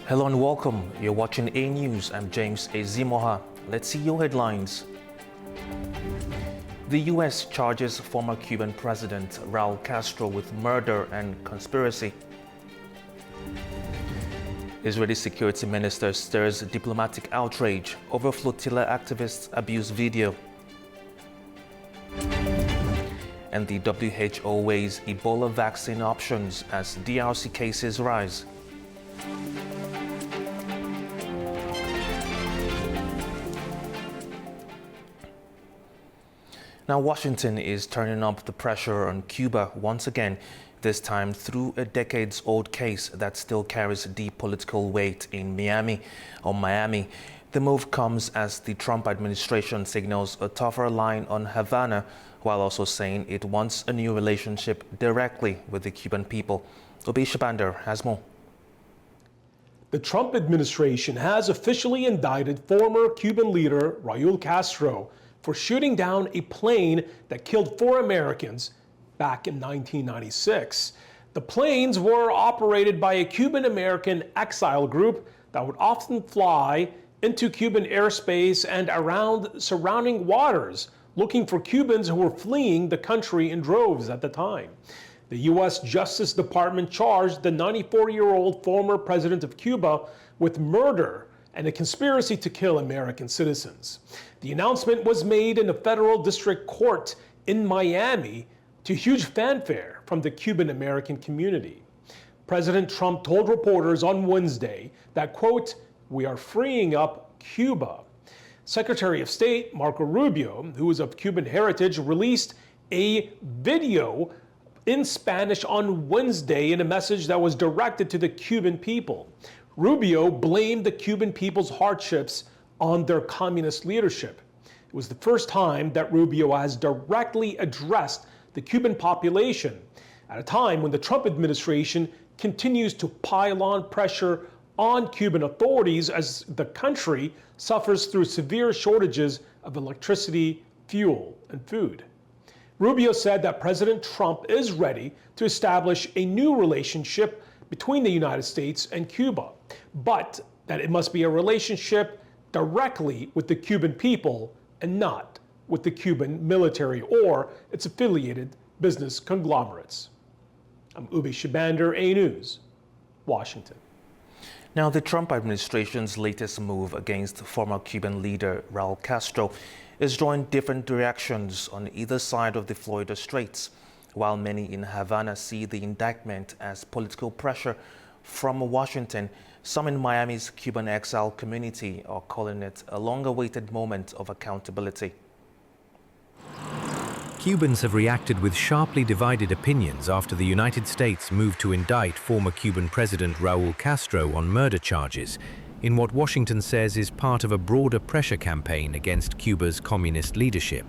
Hello and welcome. You're watching A News. I'm James Ezimoha. Let's see your headlines. The U.S. charges former Cuban President Raul Castro with murder and conspiracy. Israeli security minister stirs diplomatic outrage over flotilla activists' abuse video. And the WHO weighs Ebola vaccine options as DRC cases rise. Now, Washington is turning up the pressure on Cuba once again, this time through a decades-old case that still carries deep political weight in Miami. The move comes as the Trump administration signals a tougher line on Havana, while also saying it wants a new relationship directly with the Cuban people. Obi Shabander has more. The Trump administration has officially indicted former Cuban leader Raul Castro for shooting down a plane that killed 4 Americans back in 1996. The planes were operated by a Cuban-American exile group that would often fly into Cuban airspace and around surrounding waters, looking for Cubans who were fleeing the country in droves at the time. The U.S. Justice Department charged the 94-year-old former president of Cuba with murder and a conspiracy to kill American citizens. The announcement was made in a federal district court in Miami to huge fanfare from the Cuban-American community. President Trump told reporters on Wednesday that, quote, "We are freeing up Cuba." Secretary of State Marco Rubio, who is of Cuban heritage, released a video in Spanish on Wednesday in a message that was directed to the Cuban people. Rubio blamed the Cuban people's hardships on their communist leadership. It was the first time that Rubio has directly addressed the Cuban population at a time when the Trump administration continues to pile on pressure on Cuban authorities as the country suffers through severe shortages of electricity, fuel, and food. Rubio said that President Trump is ready to establish a new relationship between the United States and Cuba, but that it must be a relationship directly with the Cuban people and not with the Cuban military or its affiliated business conglomerates. I'm Ubi Shabander, A News, Washington. Now, the Trump administration's latest move against former Cuban leader Raul Castro is drawing different reactions on either side of the Florida Straits. While many in Havana see the indictment as political pressure from Washington, some in Miami's Cuban exile community are calling it a long-awaited moment of accountability. Cubans have reacted with sharply divided opinions after the United States moved to indict former Cuban President Raul Castro on murder charges, in what Washington says is part of a broader pressure campaign against Cuba's communist leadership.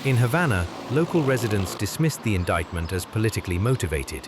In Havana, local residents dismissed the indictment as politically motivated.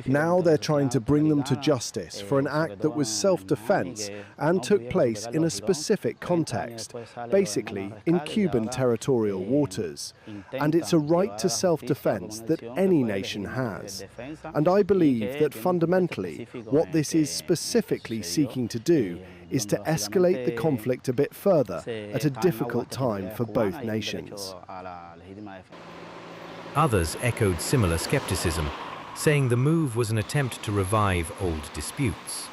Now they're trying to bring them to justice for an act that was self-defense and took place in a specific context, basically in Cuban territorial waters. And it's a right to self-defense that any nation has. And I believe that fundamentally, what this is specifically seeking to do is to escalate the conflict a bit further at a difficult time for both nations. Others echoed similar skepticism, saying the move was an attempt to revive old disputes.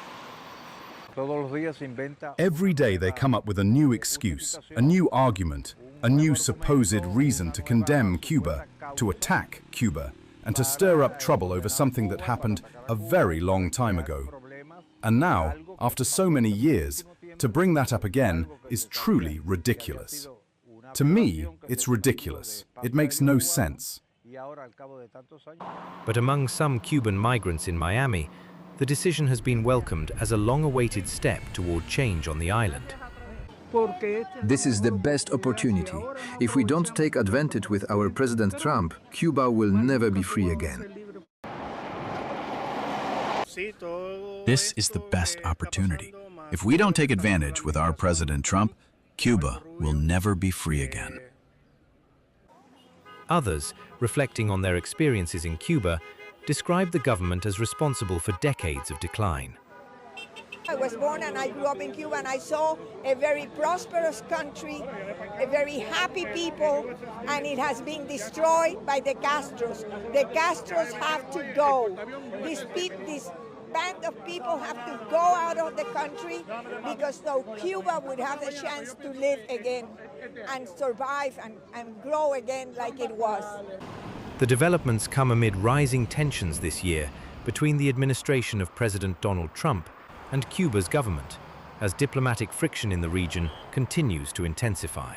Every day they come up with a new excuse, a new argument, a new supposed reason to condemn Cuba, to attack Cuba, and to stir up trouble over something that happened a very long time ago. And now, after so many years, to bring that up again is truly ridiculous. To me, it's ridiculous. It makes no sense. But among some Cuban migrants in Miami, the decision has been welcomed as a long-awaited step toward change on the island. This is the best opportunity. If we don't take advantage with our President Trump, Cuba will never be free again. This is the best opportunity. If we don't take advantage with our President Trump, Cuba will never be free again. Others, reflecting on their experiences in Cuba, described the government as responsible for decades of decline. I was born and I grew up in Cuba, and I saw a very prosperous country, a very happy people, and it has been destroyed by the Castros. The Castros have to go. This band of people have to go out of the country, because so Cuba would have the chance to live again and survive and grow again like it was. The developments come amid rising tensions this year between the administration of President Donald Trump and Cuba's government, as diplomatic friction in the region continues to intensify.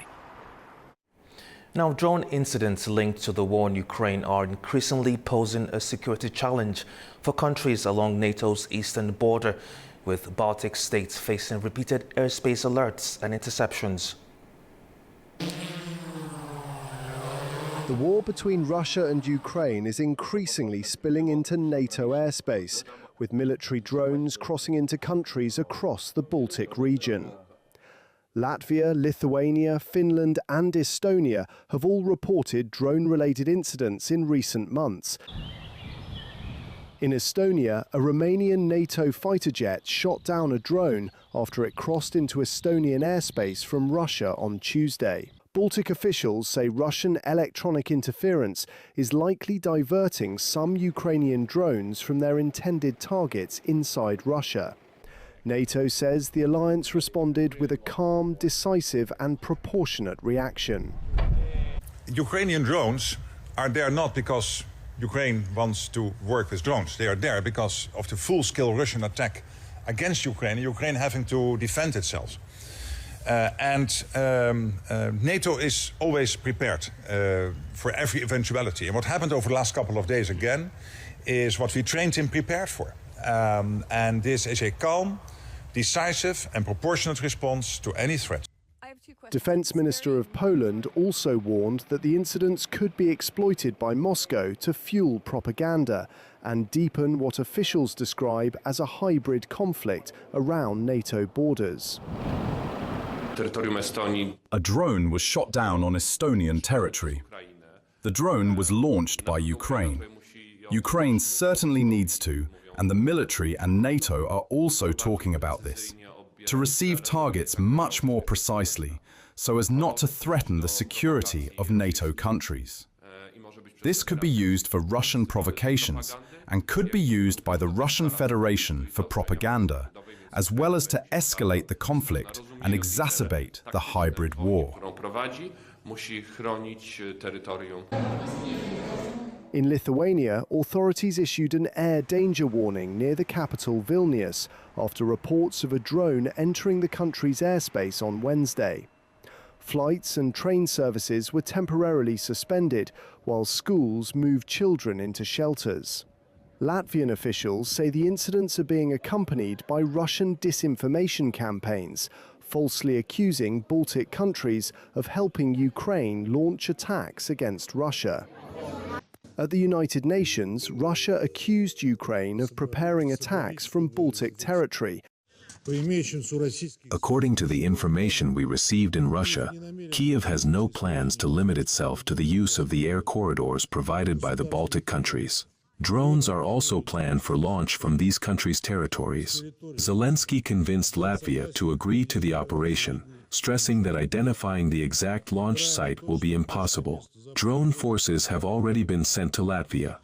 Now, drone incidents linked to the war in Ukraine are increasingly posing a security challenge for countries along NATO's eastern border, with Baltic states facing repeated airspace alerts and interceptions. The war between Russia and Ukraine is increasingly spilling into NATO airspace, with military drones crossing into countries across the Baltic region. Latvia, Lithuania, Finland and Estonia have all reported drone-related incidents in recent months. In Estonia, a Romanian NATO fighter jet shot down a drone after it crossed into Estonian airspace from Russia on Tuesday. Baltic officials say Russian electronic interference is likely diverting some Ukrainian drones from their intended targets inside Russia. NATO says the alliance responded with a calm, decisive and proportionate reaction. Ukrainian drones are there not because Ukraine wants to work with drones. They are there because of the full-scale Russian attack against Ukraine having to defend itself. NATO is always prepared for every eventuality. And what happened over the last couple of days again is what we trained him prepared for. And this is a calm, decisive and proportionate response to any threat. Defence Minister of Poland also warned that the incidents could be exploited by Moscow to fuel propaganda and deepen what officials describe as a hybrid conflict around NATO borders. A drone was shot down on Estonian territory. The drone was launched by Ukraine. Ukraine certainly needs to, and the military and NATO are also talking about this, to receive targets much more precisely so as not to threaten the security of NATO countries. This could be used for Russian provocations and could be used by the Russian Federation for propaganda, as well as to escalate the conflict and exacerbate the hybrid war. In Lithuania, authorities issued an air danger warning near the capital Vilnius after reports of a drone entering the country's airspace on Wednesday. Flights and train services were temporarily suspended, while schools moved children into shelters. Latvian officials say the incidents are being accompanied by Russian disinformation campaigns, falsely accusing Baltic countries of helping Ukraine launch attacks against Russia. At the United Nations, Russia accused Ukraine of preparing attacks from Baltic territory. According to the information we received in Russia, Kyiv has no plans to limit itself to the use of the air corridors provided by the Baltic countries. Drones are also planned for launch from these countries' territories. Zelensky convinced Latvia to agree to the operation, stressing that identifying the exact launch site will be impossible. Drone forces have already been sent to Latvia.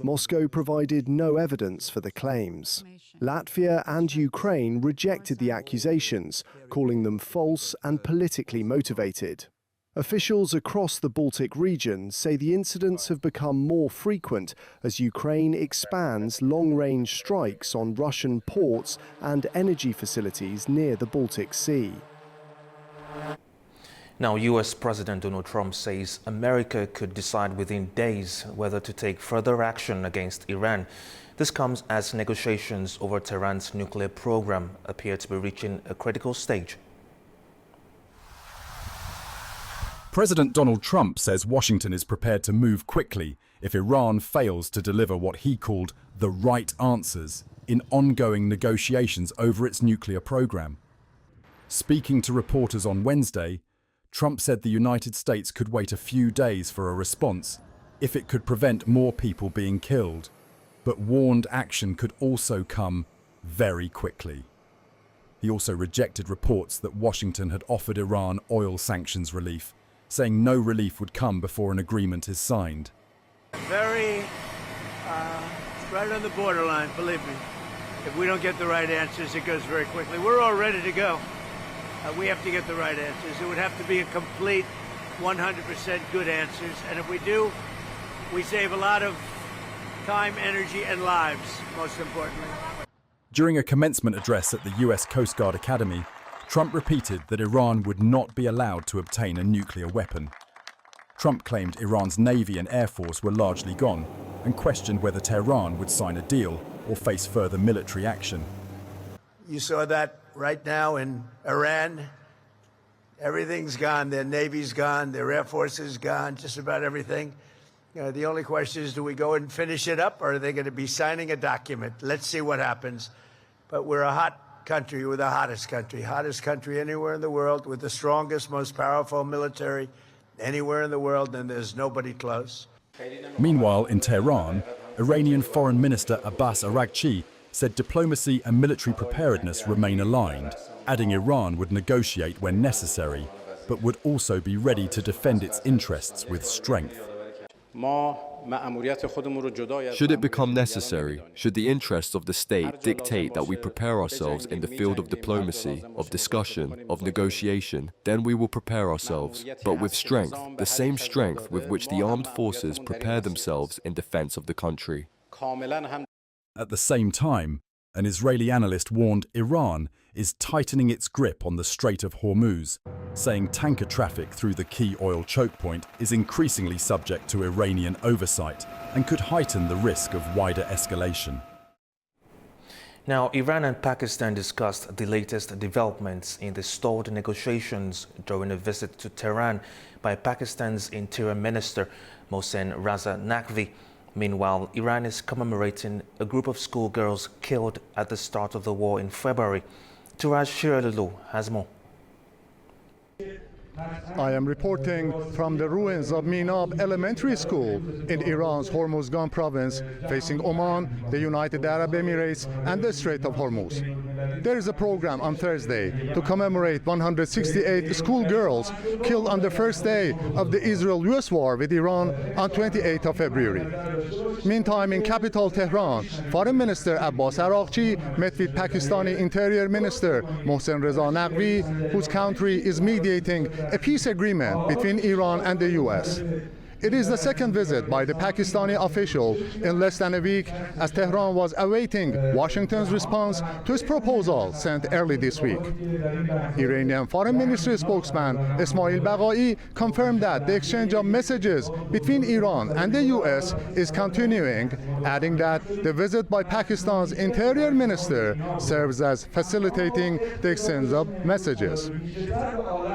Moscow provided no evidence for the claims. Latvia and Ukraine rejected the accusations, calling them false and politically motivated. Officials across the Baltic region say the incidents have become more frequent as Ukraine expands long-range strikes on Russian ports and energy facilities near the Baltic Sea. Now, US President Donald Trump says America could decide within days whether to take further action against Iran. This comes as negotiations over Tehran's nuclear program appear to be reaching a critical stage. President Donald Trump says Washington is prepared to move quickly if Iran fails to deliver what he called the right answers in ongoing negotiations over its nuclear program. Speaking to reporters on Wednesday, Trump said the United States could wait a few days for a response if it could prevent more people being killed. But warned action could also come very quickly. He also rejected reports that Washington had offered Iran oil sanctions relief, saying no relief would come before an agreement is signed. Very right on the borderline, believe me. If we don't get the right answers, it goes very quickly. We're all ready to go. We have to get the right answers. It would have to be a complete 100% good answers. And if we do, we save a lot of time, energy, and lives, most importantly. During a commencement address at the US Coast Guard Academy, Trump repeated that Iran would not be allowed to obtain a nuclear weapon. Trump claimed Iran's Navy and Air Force were largely gone and questioned whether Tehran would sign a deal or face further military action. You saw that right now in Iran. Everything's gone. Their Navy's gone. Their Air Force is gone. Just about everything. The only question is, do we go and finish it up, or are they going to be signing a document? Let's see what happens. But we're a hot country. We're the hottest country anywhere in the world, with the strongest, most powerful military anywhere in the world, and there's nobody close. Meanwhile, in Tehran, Iranian Foreign Minister Abbas Araghchi said diplomacy and military preparedness remain aligned, adding Iran would negotiate when necessary, but would also be ready to defend its interests with strength. Should it become necessary, should the interests of the state dictate that we prepare ourselves in the field of diplomacy, of discussion, of negotiation, then we will prepare ourselves, but with strength, the same strength with which the armed forces prepare themselves in defense of the country. At the same time, an Israeli analyst warned Iran is tightening its grip on the Strait of Hormuz, saying tanker traffic through the key oil choke point is increasingly subject to Iranian oversight and could heighten the risk of wider escalation. Now, Iran and Pakistan discussed the latest developments in the stalled negotiations during a visit to Tehran by Pakistan's Interior Minister Mohsen Raza Naqvi. Meanwhile, Iran is commemorating a group of schoolgirls killed at the start of the war in February. Turaj Shiralulu has more. I am reporting from the ruins of Minab Elementary School in Iran's Hormuzgan province, facing Oman, the United Arab Emirates, and the Strait of Hormuz. There is a program on Thursday to commemorate 168 schoolgirls killed on the first day of the Israel-US war with Iran on 28th of February. Meantime, in capital Tehran, Foreign Minister Abbas Araghchi met with Pakistani Interior Minister Mohsen Reza Naqvi, whose country is mediating a peace agreement between Iran and the US. It is the second visit by the Pakistani official in less than a week, as Tehran was awaiting Washington's response to its proposal sent early this week. Iranian Foreign Ministry spokesman Ismail Baghai confirmed that the exchange of messages between Iran and the US is continuing, adding that the visit by Pakistan's Interior Minister serves as facilitating the exchange of messages.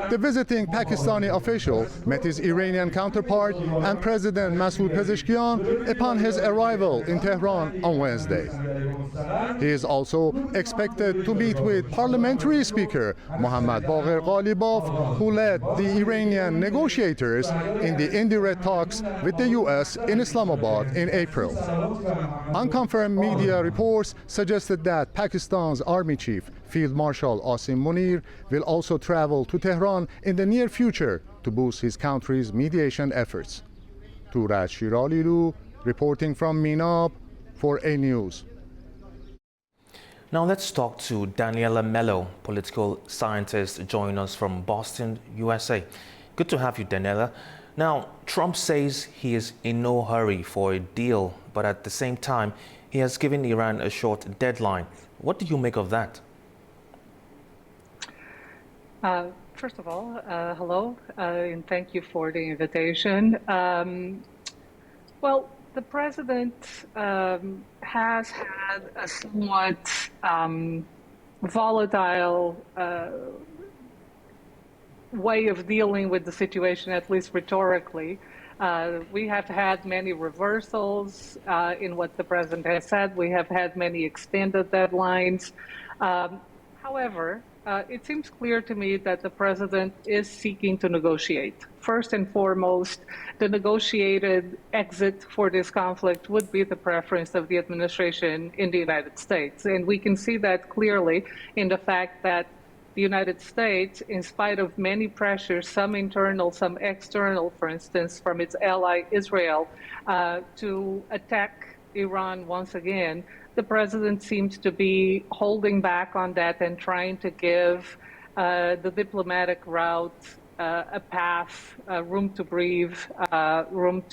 The visiting Pakistani official met his Iranian counterpart and President Masoud Pezeshkian upon his arrival in Tehran on Wednesday. He is also expected to meet with Parliamentary Speaker Mohammad Baqir Ghalibaf, who led the Iranian negotiators in the indirect talks with the US in Islamabad in April. Unconfirmed media reports suggested that Pakistan's Army Chief Field Marshal Asim Munir will also travel to Tehran in the near future to boost his country's mediation efforts. Turaj Shiralulu reporting from Minab for A News. Now let's talk to Daniela Mello, political scientist, joining us from Boston, USA. Good to have you, Daniela. Now, Trump says he is in no hurry for a deal, but at the same time, he has given Iran a short deadline. What do you make of that? First of all, hello, and thank you for the invitation. Well, the president has had a somewhat volatile way of dealing with the situation, at least rhetorically. We have had many reversals in what the president has said. We have had many extended deadlines. However, it seems clear to me that the president is seeking to negotiate. First and foremost, the negotiated exit for this conflict would be the preference of the administration in the United States. And we can see that clearly in the fact that the United States, in spite of many pressures, some internal, some external, for instance, from its ally Israel, to attack Iran once again, the president seems to be holding back on that and trying to give the diplomatic route a path, room to breathe, room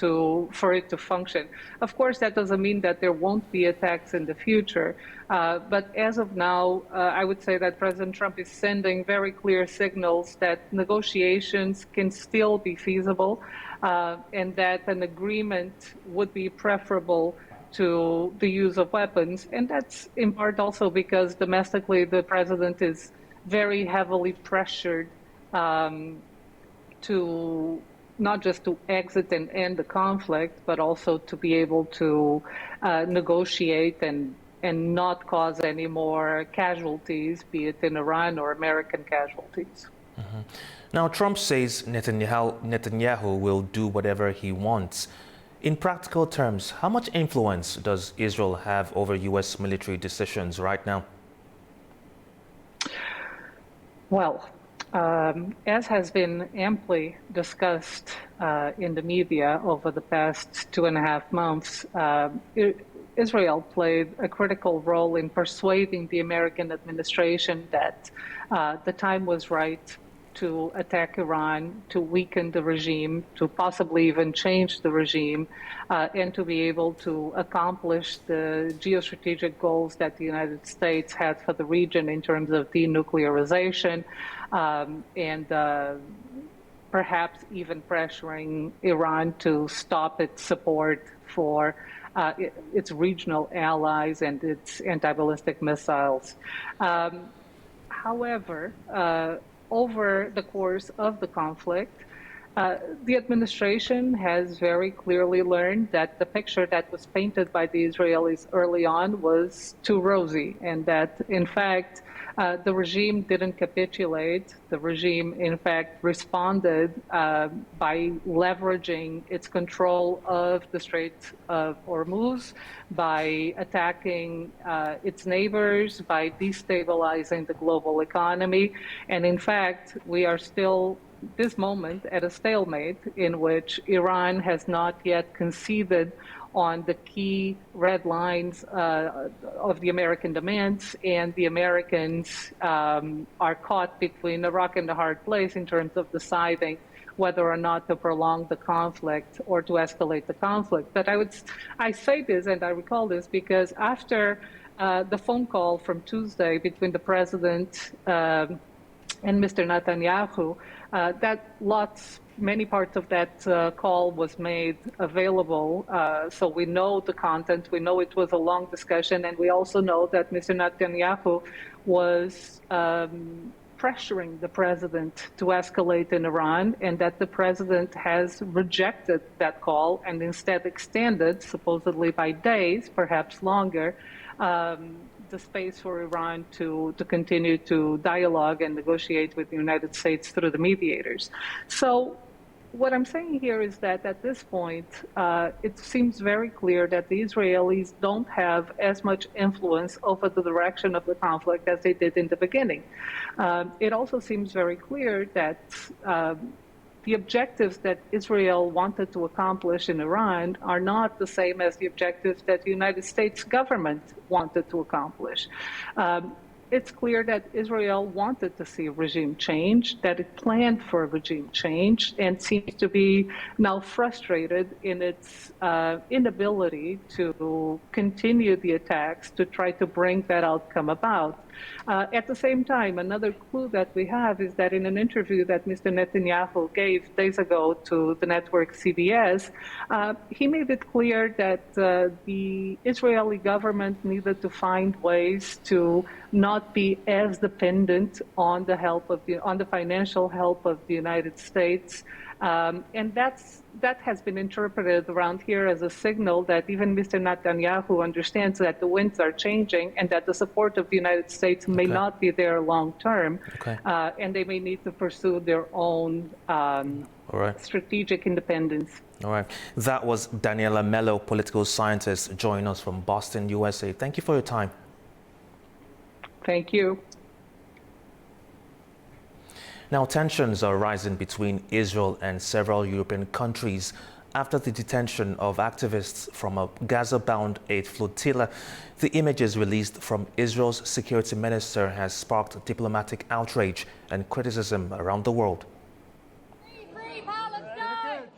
for it to function. Of course, that doesn't mean that there won't be attacks in the future. But as of now, I would say that President Trump is sending very clear signals that negotiations can still be feasible and that an agreement would be preferable to the use of weapons. And that's in part also because domestically the president is very heavily pressured to not just to exit and end the conflict, but also to be able to negotiate and not cause any more casualties, be it in Iran or American casualties. Mm-hmm. Now, Trump says Netanyahu will do whatever he wants. In practical terms, how much influence does Israel have over U.S. military decisions right now? Well, as has been amply discussed in the media over the past 2.5 months, Israel played a critical role in persuading the American administration that the time was right to attack Iran, to weaken the regime, to possibly even change the regime, and to be able to accomplish the geostrategic goals that the United States had for the region in terms of denuclearization and perhaps even pressuring Iran to stop its support for its regional allies and its anti-ballistic missiles. However, over the course of the conflict, the administration has very clearly learned that the picture that was painted by the Israelis early on was too rosy, and that, in fact, the regime didn't capitulate. The regime, in fact, responded by leveraging its control of the Strait of Hormuz, by attacking its neighbors, by destabilizing the global economy. And in fact, we are still, this moment, at a stalemate in which Iran has not yet conceded on the key red lines of the American demands, and the Americans are caught between a rock and a hard place in terms of deciding whether or not to prolong the conflict or to escalate the conflict. But I say this and I recall this because after the phone call from Tuesday between the president and Mr. Netanyahu, many parts of that call was made available. So we know the content, we know it was a long discussion, and we also know that Mr. Netanyahu was pressuring the president to escalate in Iran, and that the president has rejected that call and instead extended, supposedly by days, perhaps longer, the space for Iran to continue to dialogue and negotiate with the United States through the mediators. So what I'm saying here is that at this point, it seems very clear that the Israelis don't have as much influence over the direction of the conflict as they did in the beginning. It also seems very clear that the objectives that Israel wanted to accomplish in Iran are not the same as the objectives that the United States government wanted to accomplish. It's clear that Israel wanted to see a regime change, that it planned for a regime change, and seems to be now frustrated in its inability to continue the attacks to try to bring that outcome about. At the same time, another clue that we have is that in an interview that Mr. Netanyahu gave days ago to the network CBS, he made it clear that the Israeli government needed to find ways to not not be as dependent on the help of on the financial help of the United States. And that has been interpreted around here as a signal that even Mr. Netanyahu understands that the winds are changing and that the support of the United States may not be there long term, and they may need to pursue their own strategic independence. All right. That was Daniela Mello, political scientist, joining us from Boston, USA. Thank you for your time. Thank you. Now, tensions are rising between Israel and several European countries after the detention of activists from a Gaza-bound aid flotilla. The images released from Israel's security minister has sparked diplomatic outrage and criticism around the world.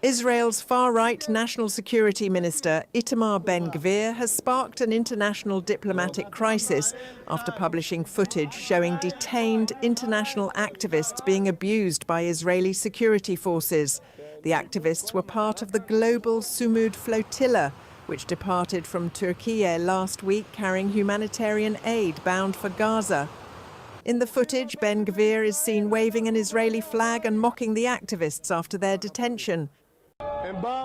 Israel's far-right National Security Minister Itamar Ben-Gvir has sparked an international diplomatic crisis after publishing footage showing detained international activists being abused by Israeli security forces. The activists were part of the global Sumud flotilla, which departed from Turkey last week carrying humanitarian aid bound for Gaza. In the footage, Ben-Gvir is seen waving an Israeli flag and mocking the activists after their detention.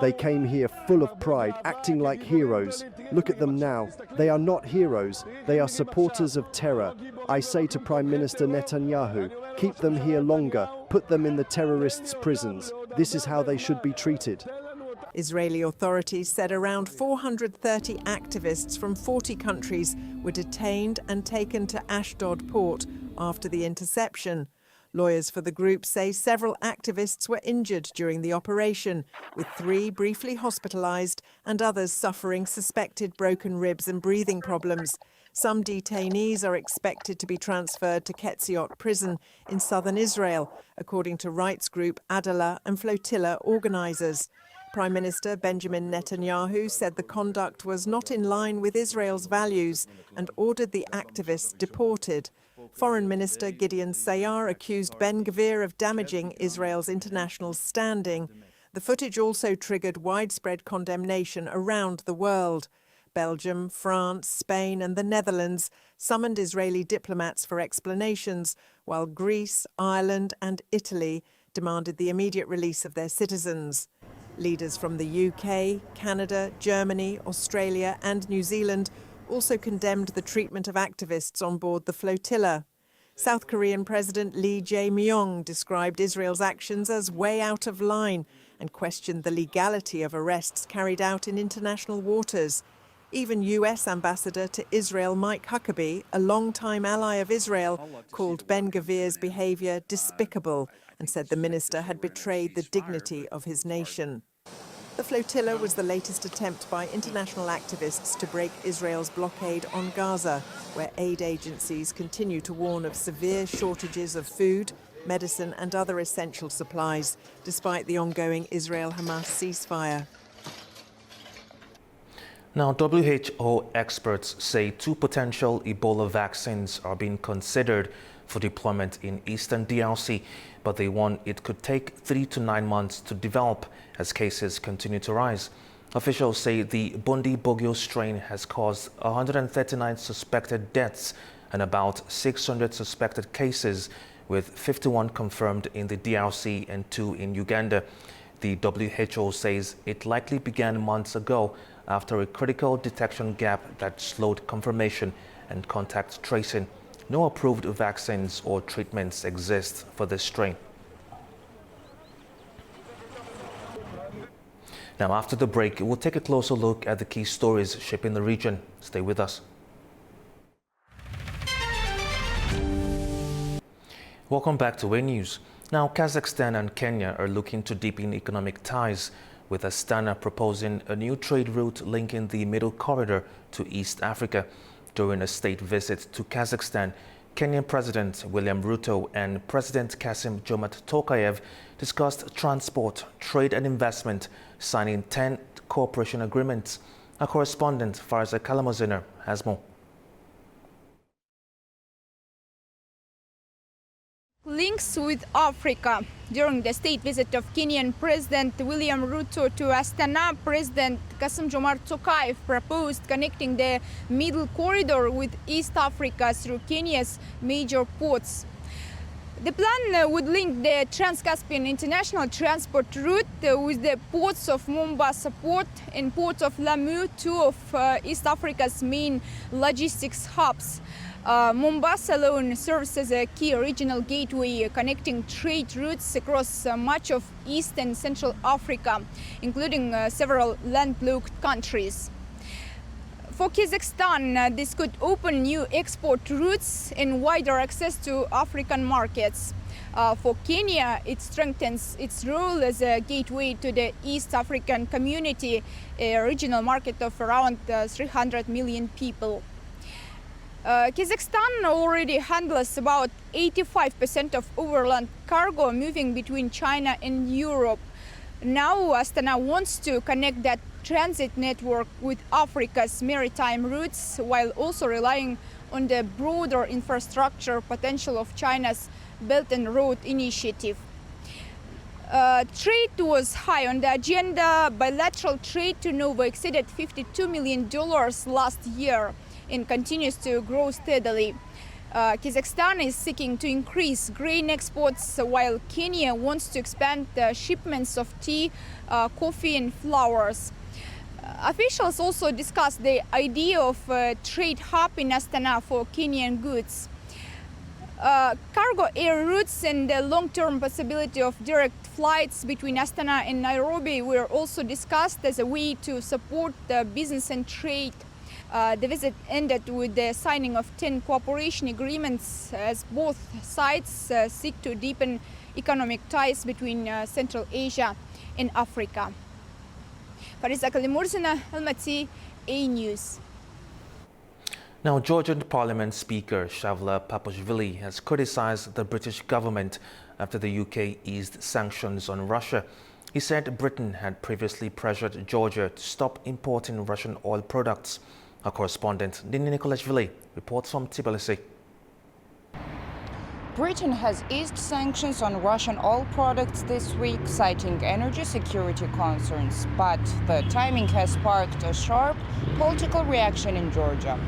They came here full of pride, acting like heroes. Look at them now. They are not heroes. They are supporters of terror. I say to Prime Minister Netanyahu, keep them here longer. Put them in the terrorists' prisons. This is how they should be treated. Israeli authorities said around 430 activists from 40 countries were detained and taken to Ashdod port after the interception. Lawyers for the group say several activists were injured during the operation, with 3 briefly hospitalized and others suffering suspected broken ribs and breathing problems. Some detainees are expected to be transferred to Ketziot prison in southern Israel, according to rights group Adalah and flotilla organizers. Prime Minister Benjamin Netanyahu said the conduct was not in line with Israel's values and ordered the activists deported. Foreign Minister Gideon Sayar accused Ben-Gvir of damaging Israel's international standing. The footage also triggered widespread condemnation around the world. Belgium, France, Spain and the Netherlands summoned Israeli diplomats for explanations, while Greece, Ireland and Italy demanded the immediate release of their citizens. Leaders from the UK, Canada, Germany, Australia and New Zealand also condemned the treatment of activists on board the flotilla. South Korean President Lee Jae-myung described Israel's actions as way out of line and questioned the legality of arrests carried out in international waters. Even US Ambassador to Israel Mike Huckabee, a longtime ally of Israel, called Ben-Gvir's behavior despicable and said the minister had betrayed the dignity of his nation. The flotilla was the latest attempt by international activists to break Israel's blockade on Gaza, where aid agencies continue to warn of severe shortages of food, medicine and other essential supplies, despite the ongoing Israel-Hamas ceasefire. Now, WHO experts say 2 potential Ebola vaccines are being considered for deployment in eastern DRC, but they warn it could take 3 to 9 months to develop as cases continue to rise. Officials say the Bundibugyo strain has caused 139 suspected deaths and about 600 suspected cases, with 51 confirmed in the DRC and 2 in Uganda. The WHO says it likely began months ago after a critical detection gap that slowed confirmation and contact tracing. No approved vaccines or treatments exist for this strain. Now, after the break, we'll take a closer look at the key stories shaping the region. Stay with us. Welcome back to A News. Now, Kazakhstan and Kenya are looking to deepen economic ties, with Astana proposing a new trade route linking the Middle Corridor to East Africa. During a state visit to Kazakhstan, Kenyan President William Ruto and President Kassym-Jomart Tokayev discussed transport, trade and investment, signing 10 cooperation agreements. Our correspondent Farza Kalamaziner has more. links with Africa. During the state visit of Kenyan President William Ruto to Astana, President Kasim-Jomart Tokayev proposed connecting the Middle Corridor with East Africa through Kenya's major ports. The plan would link the Trans-Caspian International Transport route with the ports of Mombasa Port and Port of Lamu, two of East Africa's main logistics hubs. Mombasa alone serves as a key regional gateway connecting trade routes across much of East and Central Africa, including several landlocked countries. For Kazakhstan, this could open new export routes and wider access to African markets. For Kenya, it strengthens its role as a gateway to the East African community, a regional market of around 300 million people. Kazakhstan already handles about 85% of overland cargo moving between China and Europe. Now Astana wants to connect that transit network with Africa's maritime routes while also relying on the broader infrastructure potential of China's Belt and Road Initiative. Trade was high on the agenda. Bilateral trade to Nova exceeded $52 million last year and continues to grow steadily. Kazakhstan is seeking to increase grain exports, while Kenya wants to expand the shipments of tea, coffee and flowers. Officials also discussed the idea of a trade hub in Astana for Kenyan goods. Cargo air routes and the long-term possibility of direct flights between Astana and Nairobi were also discussed as a way to support business and trade. The visit ended with the signing of 10 cooperation agreements as both sides seek to deepen economic ties between Central Asia and Africa. Farisa Kalimurzina, Almaty, A News. Now, Georgian Parliament Speaker Shavla Papashvili has criticized the British government after the UK eased sanctions on Russia. He said Britain had previously pressured Georgia to stop importing Russian oil products. Our correspondent Nini Nikolashvili reports from Tbilisi. Britain has eased sanctions on Russian oil products this week, citing energy security concerns. But the timing has sparked a sharp political reaction in Georgia.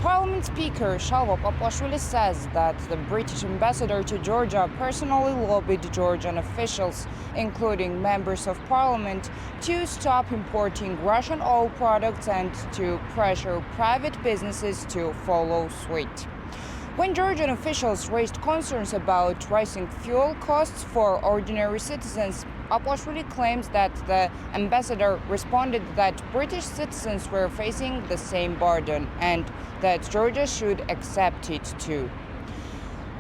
Parliament Speaker Shavla Papashvili says that the British ambassador to Georgia personally lobbied Georgian officials, including members of parliament, to stop importing Russian oil products and to pressure private businesses to follow suit. When Georgian officials raised concerns about rising fuel costs for ordinary citizens, Papashvili claims that the ambassador responded that British citizens were facing the same burden and that Georgia should accept it too.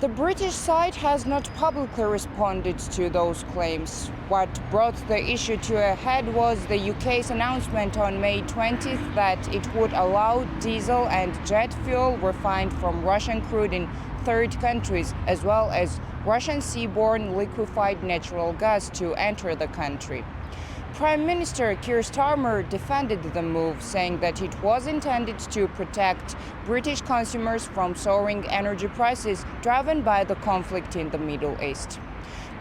The British side has not publicly responded to those claims. What brought the issue to a head was the UK's announcement on May 20th that it would allow diesel and jet fuel refined from Russian crude in third countries, as well as Russian seaborne liquefied natural gas to enter the country. Prime Minister Keir Starmer defended the move, saying that it was intended to protect British consumers from soaring energy prices driven by the conflict in the Middle East.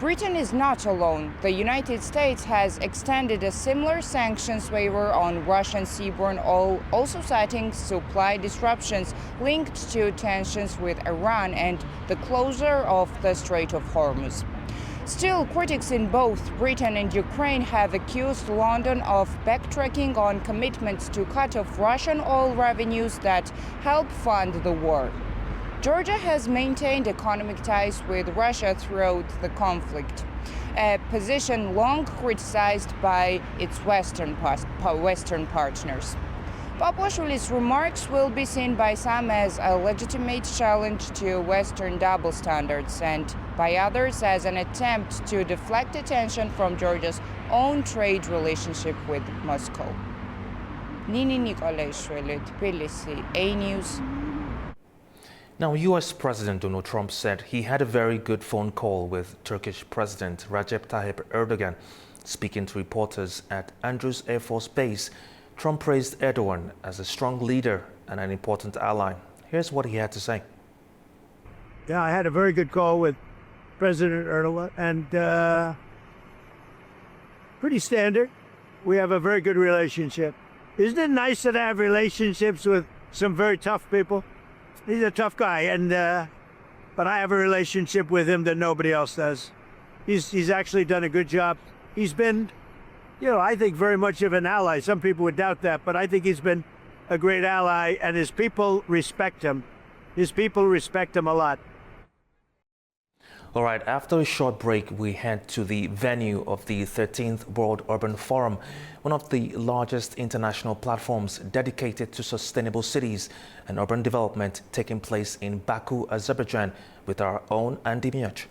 Britain is not alone. The United States has extended a similar sanctions waiver on Russian seaborne oil, also citing supply disruptions linked to tensions with Iran and the closure of the Strait of Hormuz. Still, critics in both Britain and Ukraine have accused London of backtracking on commitments to cut off Russian oil revenues that help fund the war. Georgia has maintained economic ties with Russia throughout the conflict, a position long criticized by its Western partners. Papashvili's remarks will be seen by some as a legitimate challenge to Western double standards and by others as an attempt to deflect attention from Georgia's own trade relationship with Moscow. Nini Nikolashvili, Tbilisi, A News. Now, US President Donald Trump said he had a very good phone call with Turkish President Recep Tayyip Erdogan. Speaking to reporters at Andrews Air Force Base, Trump praised Erdogan as a strong leader and an important ally. Here's what he had to say. Yeah, I had a very good call with President Erdogan, and pretty standard. We have a very good relationship. Isn't it nice to have relationships with some very tough people? He's a tough guy, and but I have a relationship with him that nobody else does. He's actually done a good job. He's been, you know, I think very much of an ally. Some people would doubt that, but I think he's been a great ally, and his people respect him. His people respect him a lot. All right, after a short break, we head to the venue of the 13th World Urban Forum, one of the largest international platforms dedicated to sustainable cities and urban development, taking place in Baku, Azerbaijan, with our own Andy Miach.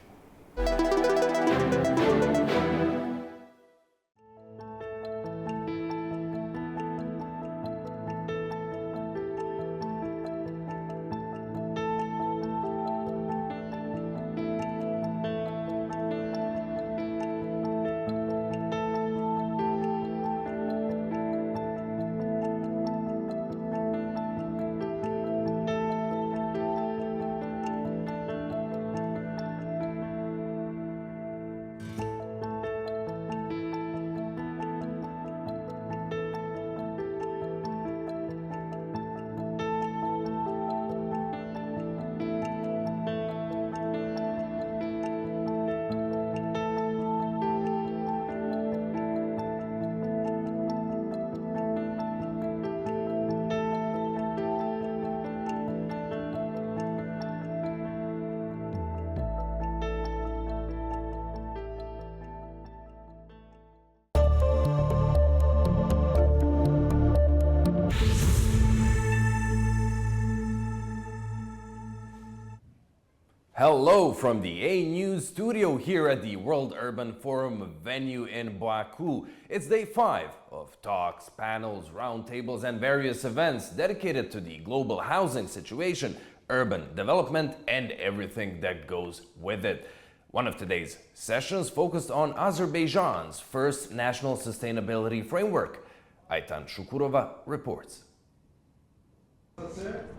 Hello from the A News studio here at the World Urban Forum venue in Baku. It's day 5 of talks, panels, roundtables and various events dedicated to the global housing situation, urban development and everything that goes with it. One of today's sessions focused on Azerbaijan's first national sustainability framework. Aytan Shukurova reports.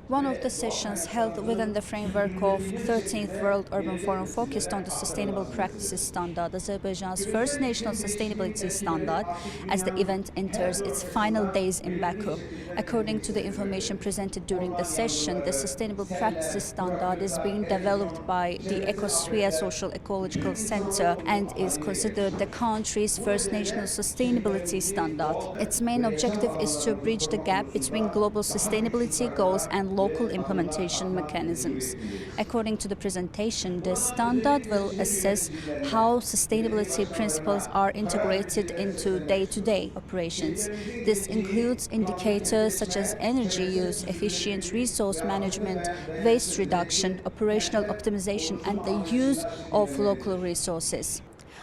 One of the sessions held within the framework of 13th World Urban Forum focused on the Sustainable Practices Standard, Azerbaijan's first national sustainability standard, as the event enters its final days in Baku. According to the information presented during the session, the Sustainable Practices Standard is being developed by the Ecosphere Social Ecological Center and is considered the country's first national sustainability standard. Its main objective is to bridge the gap between global sustainability goals and local implementation mechanisms. According to the presentation, the standard will assess how sustainability principles are integrated into day-to-day operations. This includes indicators such as energy use, efficient resource management, waste reduction, operational optimization, and the use of local resources.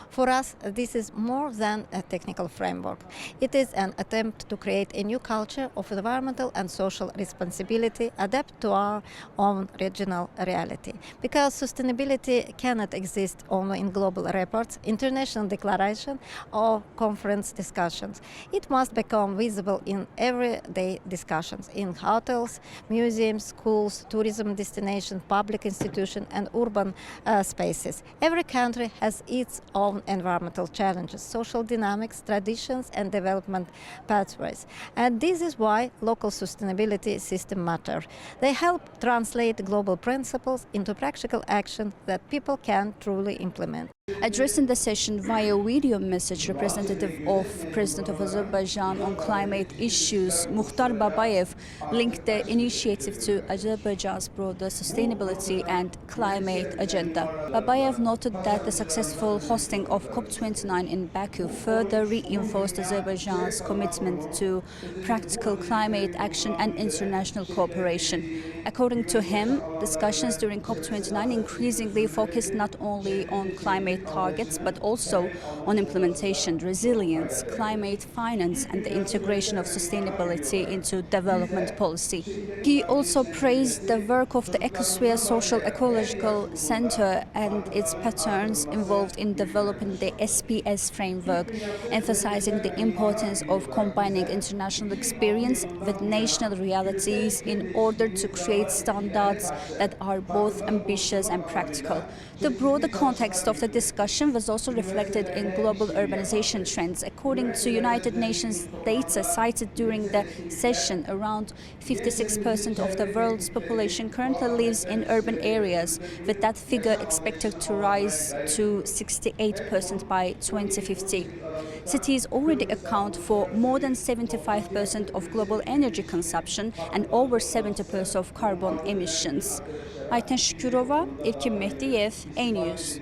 For us, this is more than a technical framework. It is an attempt to create a new culture of environmental and social responsibility, adapt to our own regional reality. Because sustainability cannot exist only in global reports, international declarations, or conference discussions. It must become visible in everyday discussions in hotels, museums, schools, tourism destinations, public institutions, and urban spaces. Every country has its own environmental challenges, social dynamics, traditions and development pathways. And this is why local sustainability systems matter. They help translate global principles into practical action that people can truly implement. Addressing the session via video message, representative of President of Azerbaijan on climate issues, Mukhtar Babayev, linked the initiative to Azerbaijan's broader sustainability and climate agenda. Babayev noted that the successful hosting of COP29 in Baku further reinforced Azerbaijan's commitment to practical climate action and international cooperation. According to him, discussions during COP29 increasingly focused not only on climate climate targets, but also on implementation, resilience, climate finance, and the integration of sustainability into development policy. He also praised the work of the Ecosphere Social Ecological Center and its patterns involved in developing the SPS framework, emphasizing the importance of combining international experience with national realities in order to create standards that are both ambitious and practical. The broader context of the discussion was also reflected in global urbanization trends. According to United Nations data cited during the session, around 56% of the world's population currently lives in urban areas, with that figure expected to rise to 68% by 2050. Cities already account for more than 75% of global energy consumption and over 70% of carbon emissions. Ayten Şükürova, İlkin Mehdiyev, A-News.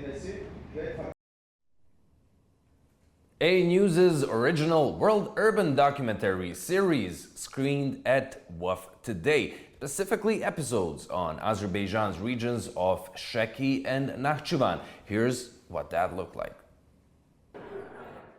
A-News's original World Urban documentary series screened at WUF today, specifically episodes on Azerbaijan's regions of Sheki and Nakhchivan. Here's what that looked like.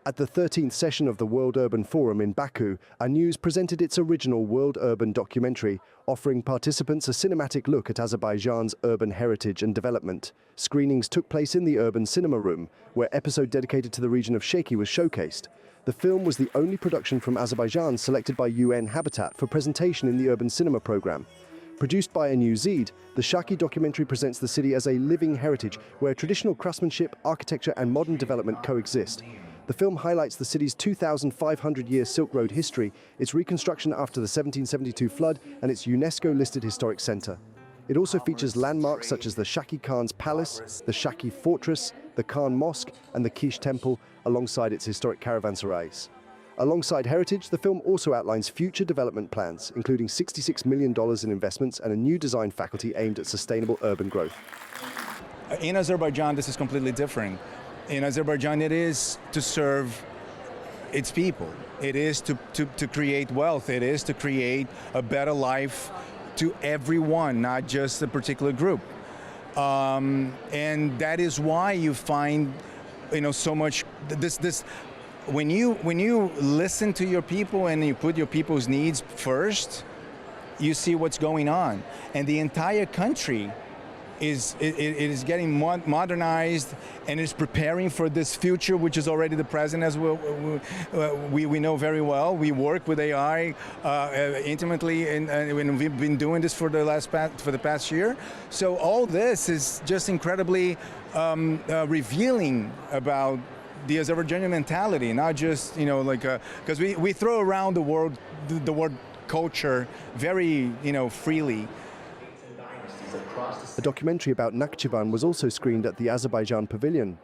At the 13th session of the World Urban Forum in Baku, A-News presented its original World Urban documentary, offering participants a cinematic look at Azerbaijan's urban heritage and development. Screenings took place in the Urban Cinema Room, where episode dedicated to the region of Sheki was showcased. The film was the only production from Azerbaijan selected by UN Habitat for presentation in the Urban Cinema program. Produced by A-News, the Shaki documentary presents the city as a living heritage where traditional craftsmanship, architecture and modern development coexist. The film highlights the city's 2,500-year Silk Road history, its reconstruction after the 1772 flood, and its UNESCO-listed historic center. It also features landmarks such as the Shaki Khan's Palace, the Shaki Fortress, the Khan Mosque, and the Kish Temple, alongside its historic caravanserais. Alongside heritage, the film also outlines future development plans, including $66 million in investments and a new design faculty aimed at sustainable urban growth. In Azerbaijan, this is completely different. In Azerbaijan, it is to serve its people. It is to create wealth. It is to create a better life to everyone, not just a particular group. And that is why you find, so much this. When you listen to your people and you put your people's needs first, you see what's going on, and the entire country is getting modernized and is preparing for this future, which is already the present, as we know very well. We work with AI intimately, and we've been doing this for the past year. So all this is just incredibly revealing about the Azerbaijani mentality, not just because we throw around the word culture very freely. A documentary about Nakhchivan was also screened at the Azerbaijan Pavilion.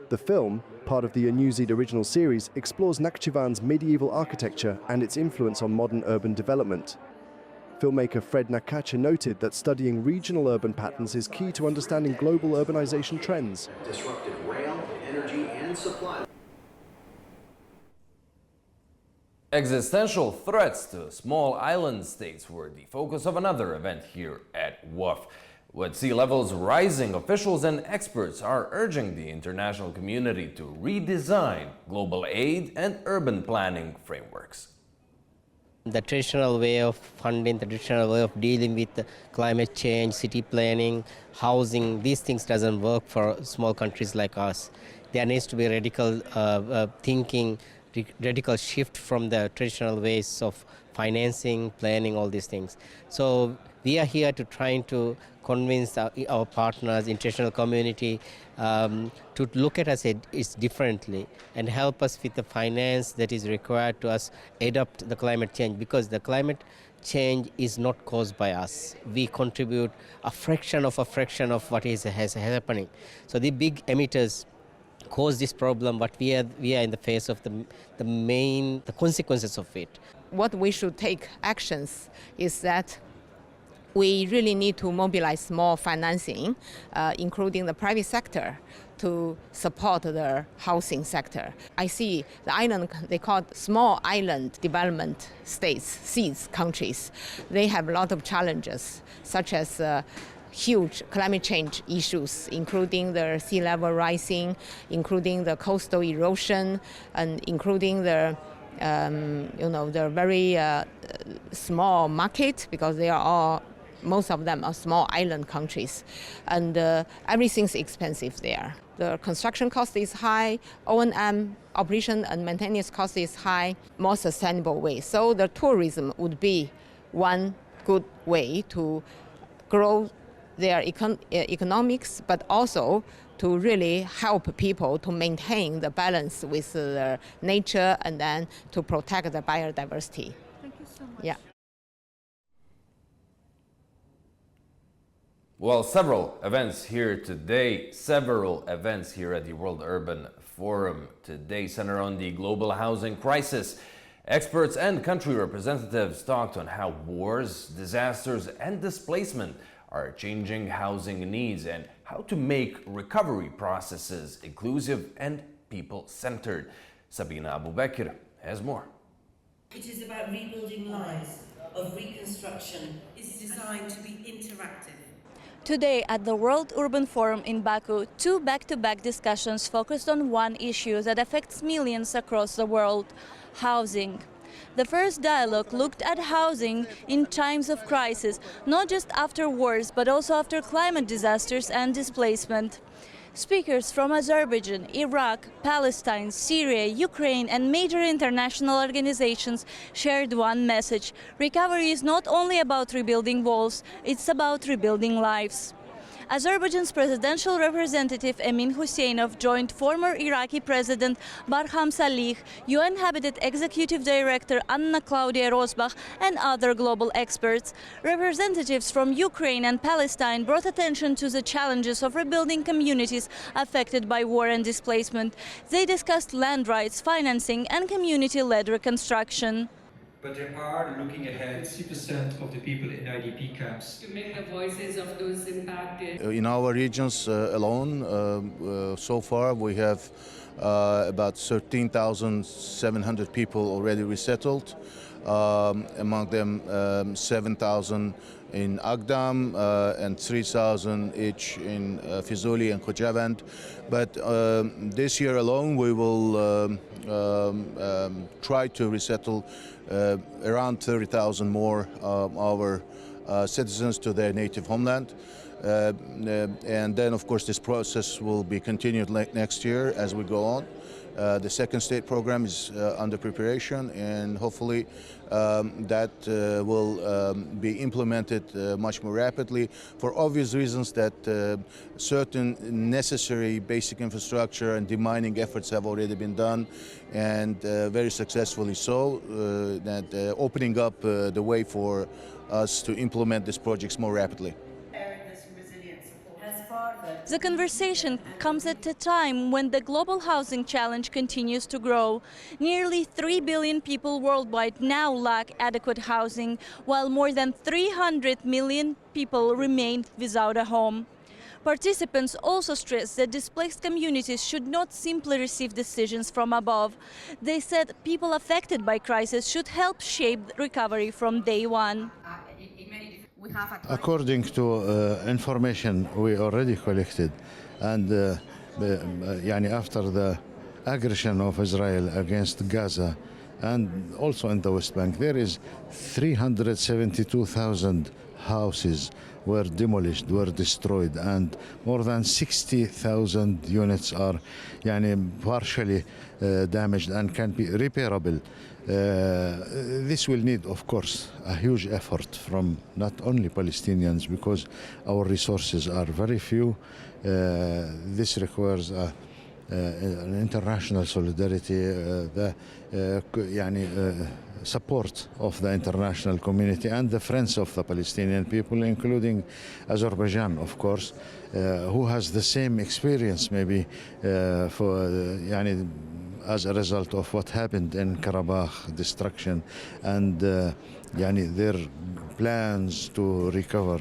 The film, part of the A-News original series, explores Nakhchivan's medieval architecture and its influence on modern urban development. Filmmaker Fred Nakacha noted that studying regional urban patterns is key to understanding global urbanization trends. Disrupted rail, energy, and supply. Existential threats to small island states were the focus of another event here at WUF. With sea levels rising, officials and experts are urging the international community to redesign global aid and urban planning frameworks. The traditional way of funding, the traditional way of dealing with climate change, city planning, housing, these things doesn't work for small countries like us. There needs to be radical thinking, radical shift from the traditional ways of financing, planning, all these things. So we are here to trying to convince our partners, international community, to look at us differently and help us with the finance that is required to us adapt the climate change, because the climate change is not caused by us. We contribute a fraction of what is happening. So the big emitters cause this problem, but we are in the face of the consequences of it. What we should take actions is that we really need to mobilize more financing, including the private sector, to support the housing sector. I see the island, they call it small island development states, SEEDS countries. They have a lot of challenges, such as huge climate change issues, including the sea level rising, including the coastal erosion, and including the the very small market, because they are all, most of them are small island countries, and everything's expensive there. The construction cost is high, O&M, operation and maintenance cost is high, more sustainable way. So the tourism would be one good way to grow their economics, but also to really help people to maintain the balance with the nature and then to protect the biodiversity. Thank you so much. Yeah. Well, several events here today, several events here at the World Urban Forum today center on the global housing crisis. Experts and country representatives talked on how wars, disasters, and displacement are changing housing needs and how to make recovery processes inclusive and people-centered. Sabina Abubakir has more. It is about rebuilding lives, of reconstruction. It's designed to be interactive. Today at the World Urban Forum in Baku, two back-to-back discussions focused on one issue that affects millions across the world: housing. The first dialogue looked at housing in times of crisis, not just after wars, but also after climate disasters and displacement. Speakers from Azerbaijan, Iraq, Palestine, Syria, Ukraine and major international organizations shared one message: recovery is not only about rebuilding walls, it's about rebuilding lives. Azerbaijan's presidential representative Emin Huseynov joined former Iraqi President Barham Salih, UN Habitat Executive Director Anna Claudia Rosbach and other global experts. Representatives from Ukraine and Palestine brought attention to the challenges of rebuilding communities affected by war and displacement. They discussed land rights, financing and community-led reconstruction. But there are, looking ahead, 60% of the people in IDP camps. To make the voices of those impacted. In our regions alone, so far we have about 13,700 people already resettled. Among them 7,000 in Agdam and 3,000 each in Fizuli and Khojavand. But this year alone we will try to resettle around 30,000 more our citizens to their native homeland. And then of course this process will be continued next year as we go on. The second state program is under preparation, and hopefully that will be implemented much more rapidly for obvious reasons that certain necessary basic infrastructure and demining efforts have already been done, and very successfully so, that opening up the way for us to implement these projects more rapidly. The conversation comes at a time when the global housing challenge continues to grow. Nearly 3 billion people worldwide now lack adequate housing, while more than 300 million people remain without a home. Participants also stressed that displaced communities should not simply receive decisions from above. They said people affected by crisis should help shape recovery from day one. According to information we already collected, and after the aggression of Israel against Gaza and also in the West Bank, there is 372,000 houses were demolished, were destroyed, and more than 60,000 units are partially damaged and can be repairable. This will need, of course, a huge effort from not only Palestinians, because our resources are very few. This requires an international solidarity, support of the international community and the friends of the Palestinian people, including Azerbaijan, of course, who has the same experience maybe as a result of what happened in Karabakh, destruction, and their plans to recover.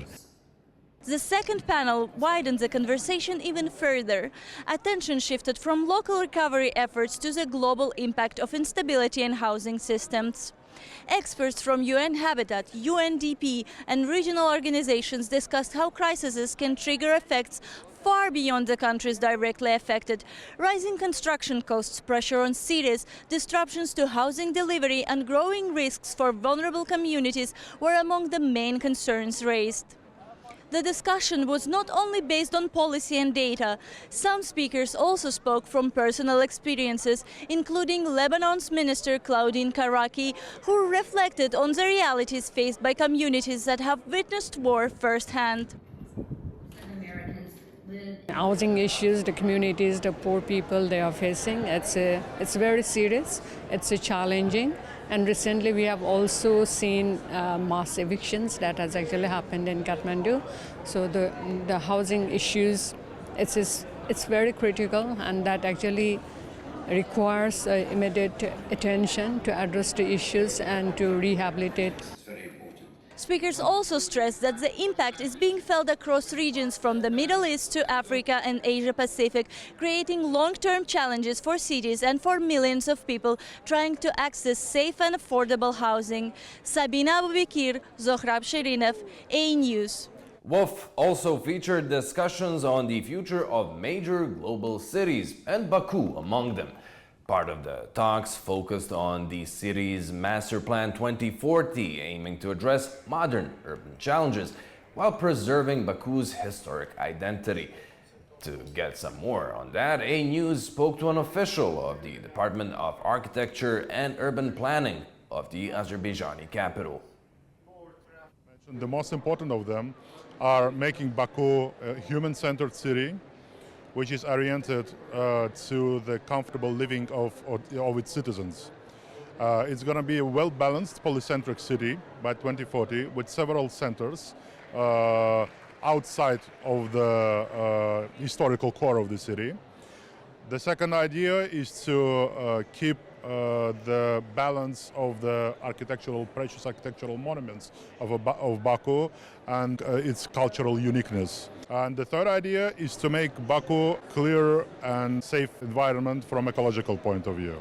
The second panel widened the conversation even further. Attention shifted from local recovery efforts to the global impact of instability in housing systems. Experts from UN Habitat, UNDP, and regional organizations discussed how crises can trigger effects far beyond the countries directly affected. Rising construction costs, pressure on cities, disruptions to housing delivery, and growing risks for vulnerable communities were among the main concerns raised. The discussion was not only based on policy and data. Some speakers also spoke from personal experiences, including Lebanon's Minister Claudine Karaki, who reflected on the realities faced by communities that have witnessed war firsthand. Housing issues, the communities, the poor people they are facing, it's very serious, it's challenging. And recently we have also seen mass evictions that has actually happened in Kathmandu. So the housing issues, it's very critical, and that actually requires immediate attention to address the issues and to rehabilitate. Speakers also stressed that the impact is being felt across regions from the Middle East to Africa and Asia Pacific, creating long-term challenges for cities and for millions of people trying to access safe and affordable housing. Sabina Abubekir, Zohrab Sherinov, A News. WOF also featured discussions on the future of major global cities, and Baku among them. Part of the talks focused on the city's Master Plan 2040, aiming to address modern urban challenges while preserving Baku's historic identity. To get some more on that, A News spoke to an official of the Department of Architecture and Urban Planning of the Azerbaijani capital. The most important of them are making Baku a human-centered city, which is oriented to the comfortable living of its citizens. It's going to be a well-balanced, polycentric city by 2040 with several centers outside of the historical core of the city. The second idea is to keep the balance of the precious architectural monuments of Baku and its cultural uniqueness. And the third idea is to make Baku clear and safe environment from ecological point of view.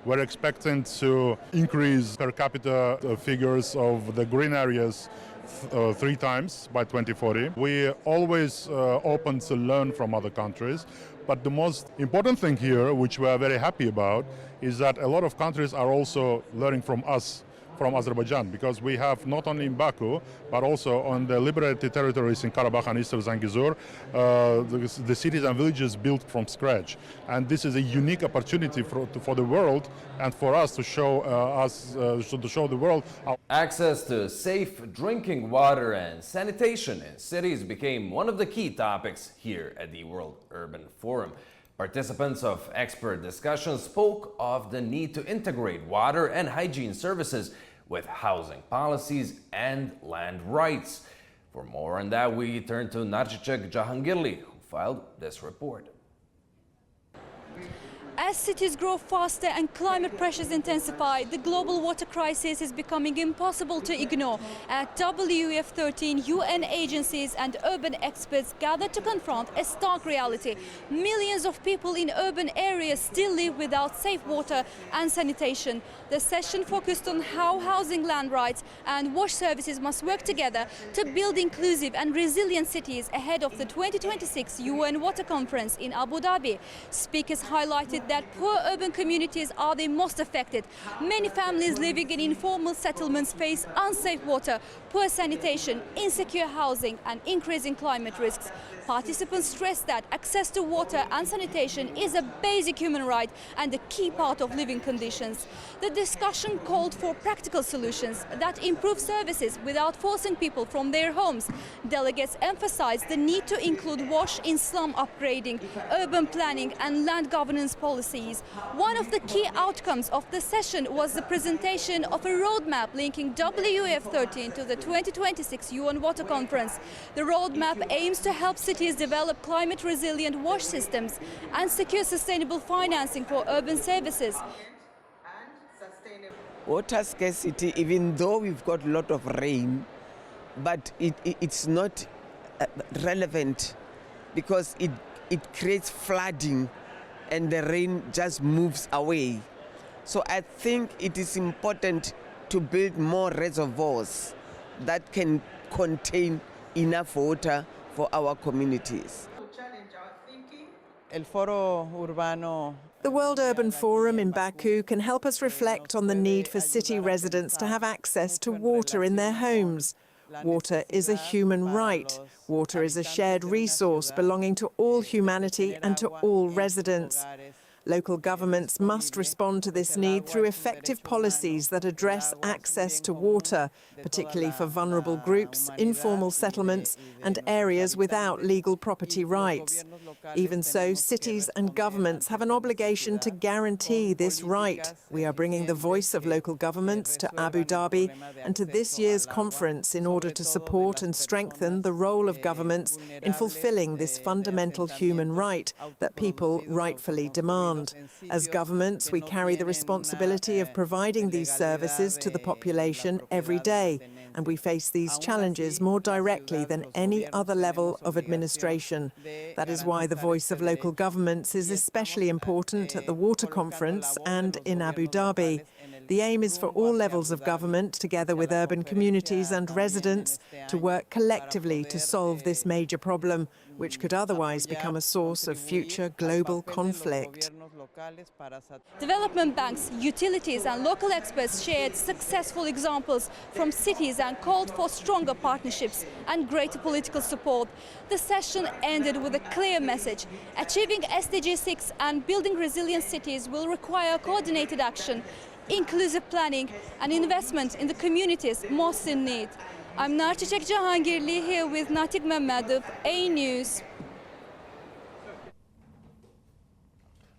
We're expecting to increase per capita figures of the green areas 3 times by 2040. We're always open to learn from other countries, but the most important thing here, which we are very happy about, is that a lot of countries are also learning from us, from Azerbaijan, because we have not only in Baku, but also on the liberated territories in Karabakh and Eastern Zangezur, the cities and villages built from scratch. And this is a unique opportunity for the world and for us to show to show the world. Access to safe drinking water and sanitation in cities became one of the key topics here at the World Urban Forum. Participants of expert discussions spoke of the need to integrate water and hygiene services with housing policies and land rights. For more on that, we turn to Narchik Jahangirli, who filed this report. As cities grow faster and climate pressures intensify, the global water crisis is becoming impossible to ignore. At WF13, UN agencies and urban experts gather to confront a stark reality. Millions of people in urban areas still live without safe water and sanitation. The session focused on how housing, land rights and wash services must work together to build inclusive and resilient cities ahead of the 2026 UN Water Conference in Abu Dhabi. Speakers highlighted that poor urban communities are the most affected. Many families living in informal settlements face unsafe water, poor sanitation, insecure housing and increasing climate risks. Participants stressed that access to water and sanitation is a basic human right and a key part of living conditions. The discussion called for practical solutions that improve services without forcing people from their homes. Delegates emphasized the need to include WASH in slum upgrading, urban planning and land governance policies. One of the key outcomes of the session was the presentation of a roadmap linking WF13 to the 2026 UN Water Conference. The roadmap aims to help cities develop climate-resilient wash systems and secure sustainable financing for urban services. Water scarcity, even though we've got a lot of rain, but it's not relevant because it creates flooding and the rain just moves away. So I think it is important to build more reservoirs that can contain enough water for our communities. The World Urban Forum in Baku can help us reflect on the need for city residents to have access to water in their homes. Water is a human right. Water is a shared resource belonging to all humanity and to all residents. Local governments must respond to this need through effective policies that address access to water, particularly for vulnerable groups, informal settlements and areas without legal property rights. Even so, cities and governments have an obligation to guarantee this right. We are bringing the voice of local governments to Abu Dhabi and to this year's conference in order to support and strengthen the role of governments in fulfilling this fundamental human right that people rightfully demand. As governments, we carry the responsibility of providing these services to the population every day, and we face these challenges more directly than any other level of administration. That is why the voice of local governments is especially important at the Water Conference and in Abu Dhabi. The aim is for all levels of government, together with urban communities and residents, to work collectively to solve this major problem, which could otherwise become a source of future global conflict. Development banks, utilities and local experts shared successful examples from cities and called for stronger partnerships and greater political support. The session ended with a clear message. Achieving SDG 6 and building resilient cities will require coordinated action, inclusive planning and investment in the communities most in need. I'm Narçiçek Cahangirli here with Natik Mehmedov, A News.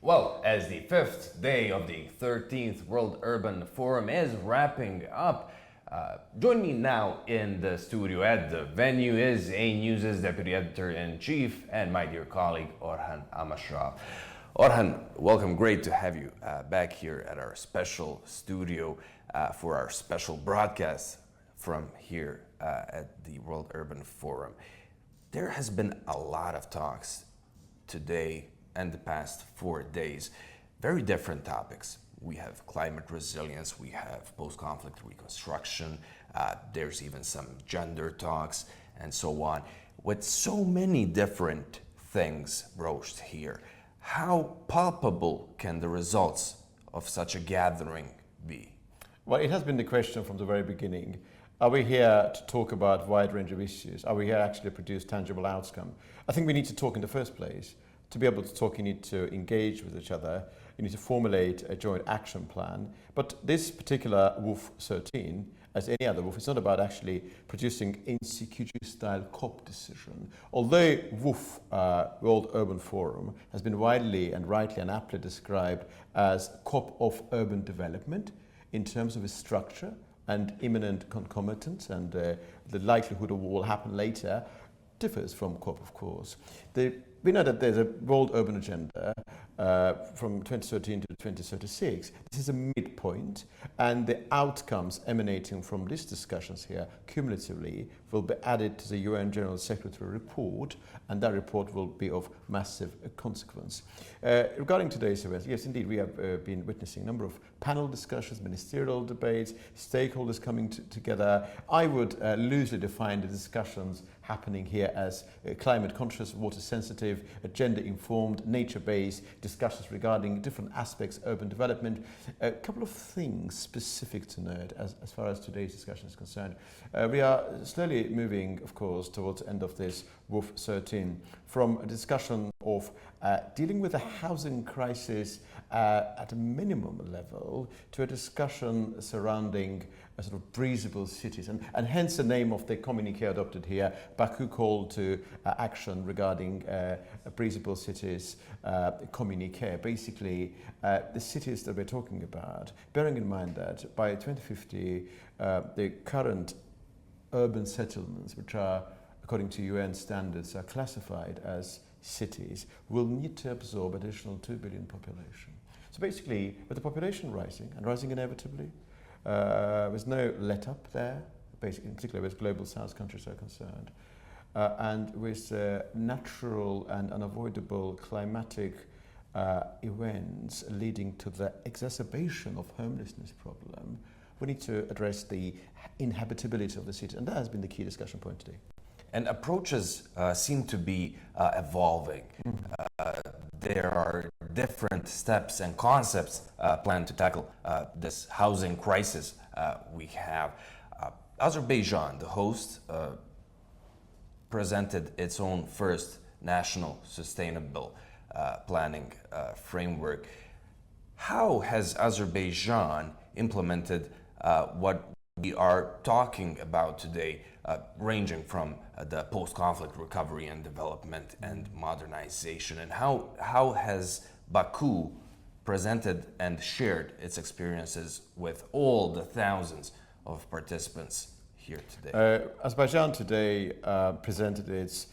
Well, as the 5th day of the 13th World Urban Forum is wrapping up, join me now in the studio at the venue is A News' Deputy Editor-in-Chief and my dear colleague Orhan Amashraf. Orhan, welcome. Great to have you back here at our special studio for our special broadcast from here at the World Urban Forum. There has been a lot of talks today and the past 4 days, very different topics. We have climate resilience, we have post-conflict reconstruction, there's even some gender talks and so on. With so many different things broached here, how palpable can the results of such a gathering be? Well, it has been the question from the very beginning. Are we here to talk about a wide range of issues? Are we here actually to produce tangible outcome? I think we need to talk in the first place. To be able to talk, you need to engage with each other. You need to formulate a joint action plan. But this particular WOOF 13, as any other WOOF, it's not about actually producing NCQG-style COP decision. Although WOOF, World Urban Forum, has been widely and rightly and aptly described as COP of urban development in terms of its structure and imminent concomitants and the likelihood of what will happen later, differs from COP, of course. We know that there's a World Urban Agenda from 2013 to 2036. This is a midpoint, and the outcomes emanating from these discussions here cumulatively will be added to the UN General Secretary report, and that report will be of massive consequence. Regarding today's event, yes, indeed, we have been witnessing a number of panel discussions, ministerial debates, stakeholders coming together. I would loosely define the discussions happening here as climate conscious, water sensitive, gender informed, nature based discussions regarding different aspects of urban development. A couple of things specific to note as far as today's discussion is concerned. We are slowly moving, of course, towards the end of this WOOF 13 from a discussion of dealing with the housing crisis at a minimum level to a discussion surrounding a sort of breathable cities, and hence the name of the communique adopted here, Baku Call to Action regarding breathable cities communique. Basically, the cities that we're talking about, bearing in mind that by 2050, the current urban settlements, which are, according to UN standards, are classified as cities, will need to absorb additional 2 billion population. So basically, with the population rising, and rising inevitably, there's no let-up there, basically, in particular with global south countries are concerned, and with natural and unavoidable climatic events leading to the exacerbation of homelessness problem, we need to address the inhabitability of the city, and that has been the key discussion point today. And approaches seem to be evolving. There are different steps and concepts planned to tackle this housing crisis we have. Azerbaijan, the host, presented its own first national sustainable planning framework. How has Azerbaijan implemented what we are talking about today, ranging from the post-conflict recovery and development and modernization? And how has Baku presented and shared its experiences with all the thousands of participants here today? Azerbaijan today presented its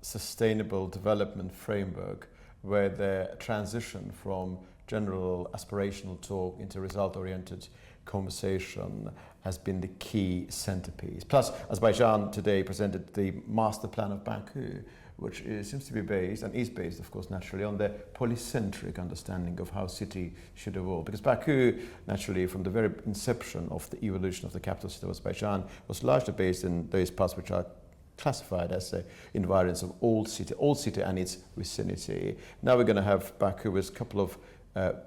sustainable development framework, where the transition from general aspirational talk into result-oriented conversation has been the key centerpiece. Plus, Azerbaijan today presented the master plan of Baku, which seems to be based, and is based, of course, naturally, on the polycentric understanding of how city should evolve. Because Baku, naturally, from the very inception of the evolution of the capital city of Azerbaijan, was largely based in those parts which are classified as the environs of old city and its vicinity. Now we're going to have Baku with a couple of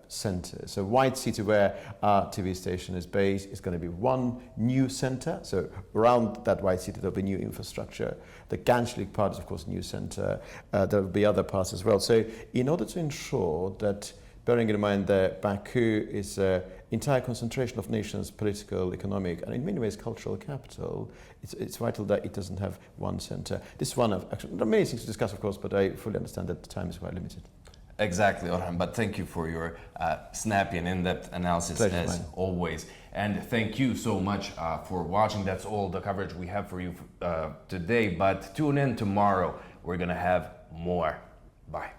centers. So White City, where our TV station is based, is going to be one new center. So around that White City, there'll be new infrastructure. The Ganjlik part is, of course, new center. There will be other parts as well. So in order to ensure that, bearing in mind that Baku is an entire concentration of nations' political, economic, and in many ways cultural capital, it's vital that it doesn't have one center. This is one of, actually, there are many things to discuss, of course, but I fully understand that the time is quite limited. Exactly, Orhan, but thank you for your snappy and in-depth analysis as always. And thank you so much for watching. That's all the coverage we have for you today, but tune in tomorrow. We're going to have more. Bye.